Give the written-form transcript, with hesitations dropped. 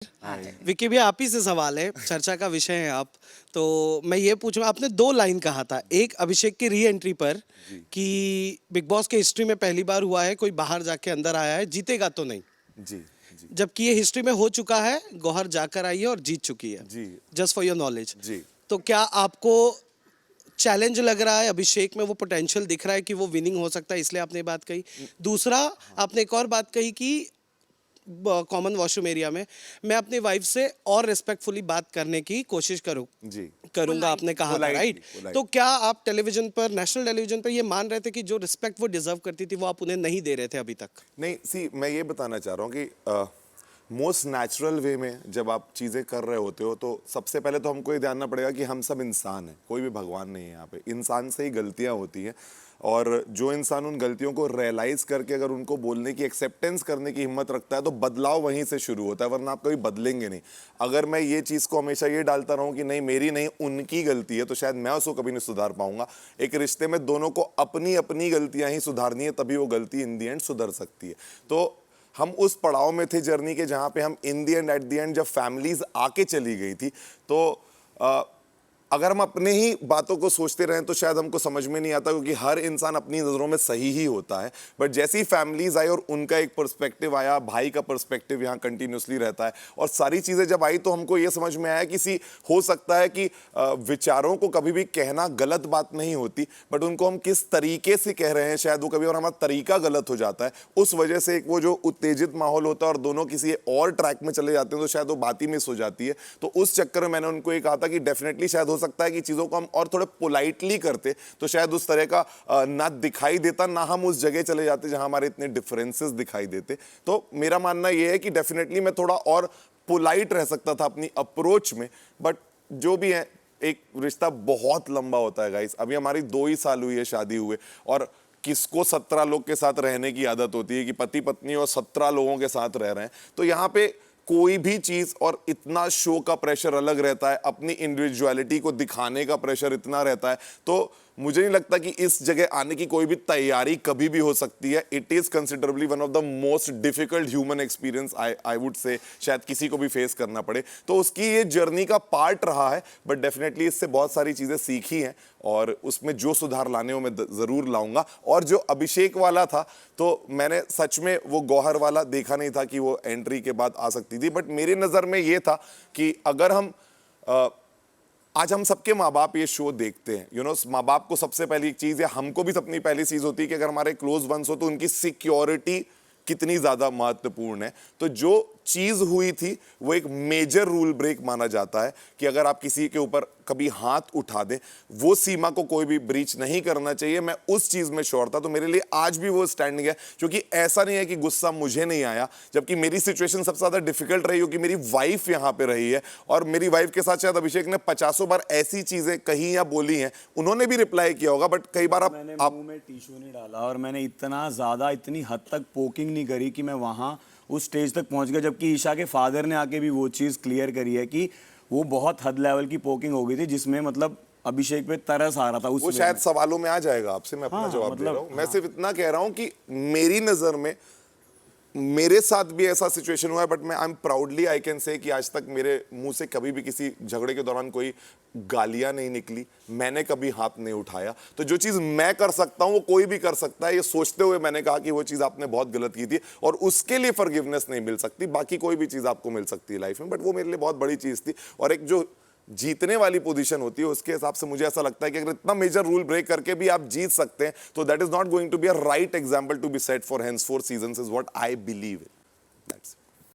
विकी भैया आप ही से सवाल है, चर्चा का विषय है आप। तो मैं ये पूछूंगा, आपने दो लाइन कहा था, एक अभिषेक की री एंट्री पर कि बिग बॉस के हिस्ट्री में पहली बार हुआ है कोई बाहर जाके अंदर आया है, जीतेगा तो नहीं। जी जी जबकि ये हिस्ट्री में हो चुका है, गौहर जाकर आई है और जीत चुकी है। जी जस्ट फॉर योर नॉलेज। जी। तो क्या आपको चैलेंज लग रहा है, अभिषेक में वो पोटेंशियल दिख रहा है कि वो विनिंग हो सकता है, इसलिए आपने ये बात कही? दूसरा, आपने एक और बात कही कि कॉमन वॉशरूम एरिया में मैं अपनी वाइफ से और रिस्पेक्टफुली बात करने की कोशिश जी करूंगा, आपने कहा था, राइट? तो क्या आप टेलीविजन पर, नेशनल टेलीविजन पर ये मान रहे थे कि जो रिस्पेक्ट वो डिजर्व करती थी वो आप उन्हें नहीं दे रहे थे अभी तक? नहीं, सी मैं ये बताना चाह रहा हूँ कि मोस्ट नेचुरल वे में जब आप चीज़ें कर रहे होते हो तो सबसे पहले तो हमको ये ध्यान रखना पड़ेगा कि हम सब इंसान हैं, कोई भी भगवान नहीं है यहाँ पे। इंसान से ही गलतियाँ होती हैं और जो इंसान उन गलतियों को रियलाइज़ करके अगर उनको बोलने की, एक्सेप्टेंस करने की हिम्मत रखता है तो बदलाव वहीं से शुरू होता है, वरना आप कभी बदलेंगे नहीं। अगर मैं ये चीज़ को हमेशा ये डालता रहूँ कि नहीं मेरी नहीं उनकी गलती है, तो शायद मैं उसको कभी नहीं सुधार पाऊंगा। एक रिश्ते में दोनों को अपनी अपनी गलतियाँ ही सुधारनी है, तभी वो गलती इन दी एंड सुधर सकती है। तो हम उस पड़ाव में थे जर्नी के जहाँ पे हम इन दी एंड, एट दी एंड, जब फैमिलीज आके चली गई थी तो अगर हम अपने ही बातों को सोचते रहें तो शायद हमको समझ में नहीं आता, क्योंकि हर इंसान अपनी नज़रों में सही ही होता है। बट जैसी ही फैमिलीज आई और उनका एक पर्सपेक्टिव आया, भाई का पर्सपेक्टिव यहाँ कंटिन्यूसली रहता है, और सारी चीज़ें जब आई तो हमको ये समझ में आया कि हो सकता है कि विचारों को कभी भी कहना गलत बात नहीं होती, बट उनको हम किस तरीके से कह रहे हैं शायद वो कभी, और हमारा तरीका गलत हो जाता है। उस वजह से एक वो जो उत्तेजित माहौल होता है और दोनों किसी और ट्रैक में चले जाते हैं तो शायद वो बात ही मिस हो जाती है। तो उस चक्कर में मैंने उनको ये कहा था कि डेफिनेटली शायद हो सकता है कि चीज़ों को हम और थोड़े पोलाइटली करते तो शायद उस तरह का ना दिखाई देता, ना हम उस जगह चले जाते जहां हमारे इतने डिफरेंसेस दिखाई देते। तो मेरा मानना यह है कि डेफिनेटली मैं थोड़ा और पोलाइट रह सकता था अपनी अप्रोच में, बट जो भी है, एक रिश्ता बहुत लंबा होता है गाइस। अभी हमारी 2 ही साल हुई है शादी हुए, और किसको 17 लोग के साथ रहने की आदत होती है कि पति पत्नी और 17 लोगों के साथ रह रहे हैं। तो यहाँ पे कोई भी चीज़, और इतना शो का प्रेशर अलग रहता है, अपनी इंडिविजुअलिटी को दिखाने का प्रेशर इतना रहता है, तो मुझे नहीं लगता कि इस जगह आने की कोई भी तैयारी कभी भी हो सकती है। It is considerably one of the most difficult human experience I would say, शायद किसी को भी फेस करना पड़े। तो उसकी ये जर्नी का पार्ट रहा है, बट डेफिनेटली इससे बहुत सारी चीज़ें सीखी हैं और उसमें जो सुधार लाने हो मैं ज़रूर लाऊंगा। और जो अभिषेक वाला था, तो मैंने सच में वो गौहर वाला देखा नहीं था कि वो एंट्री के बाद आ सकती थी, बट मेरे नज़र में ये था कि अगर हम आज हम सबके माँ बाप ये शो देखते हैं, यू नो, माँ बाप को सबसे पहली एक चीज़, या हमको भी अपनी पहली चीज़ होती है कि अगर हमारे क्लोज वंस हो तो उनकी सिक्योरिटी कितनी ज़्यादा महत्वपूर्ण है। तो जो चीज़ हुई थी वो एक मेजर रूल ब्रेक माना जाता है कि अगर आप किसी के ऊपर कभी हाथ उठा दें, वो सीमा को कोई भी ब्रीच नहीं करना चाहिए। मैं उस चीज़ में श्योर था, तो मेरे लिए आज भी वो स्टैंडिंग है। क्योंकि ऐसा नहीं है कि गुस्सा मुझे नहीं आया, जबकि मेरी सिचुएशन सबसे ज़्यादा डिफिकल्ट रही, क्योंकि मेरी वाइफ यहाँ पे रही है, और मेरी वाइफ के साथ शायद अभिषेक ने 50 बार ऐसी चीज़ें कही या बोली हैं, उन्होंने भी रिप्लाई किया होगा, बट कई बार मैंने मुंह में टिश्यू नहीं डाला और मैंने इतना ज़्यादा, इतनी हद तक पोकिंग नहीं करी कि मैं वहाँ उस स्टेज तक पहुंच गया। जबकि ईशा के फादर ने आके भी वो चीज़ क्लियर करी है कि वो बहुत हद लेवल की पोकिंग हो गई थी, जिसमें मतलब अभिषेक पे तरस आ रहा था। वो शायद सवालों में आ जाएगा आपसे, मैं अपना जवाब दे रहा हूँ। मैं सिर्फ इतना कह रहा हूँ कि मेरी नज़र में मेरे साथ भी ऐसा सिचुएशन हुआ है, बट मैं I am proudly I can say कि आज तक मेरे मुंह से कभी भी किसी झगड़े के दौरान कोई गालियां नहीं निकली, मैंने कभी हाथ नहीं उठाया। तो जो चीज़ मैं कर सकता हूं वो कोई भी कर सकता है, ये सोचते हुए मैंने कहा कि वो चीज़ आपने बहुत गलत की थी और उसके लिए फॉरगिवनेस नहीं मिल सकती, बाकी कोई भी चीज़ आपको मिल सकती है लाइफ में, बट वो मेरे लिए बहुत बड़ी चीज़ थी। और एक जो जीतने वाली पोजीशन होती है उसके हिसाब से मुझे ऐसा लगता है कि अगर इतना मेजर रूल ब्रेक करके भी आप जीत सकते हैं तो that is not going to be a right example to be set for henceforth seasons, is what I believe in. That's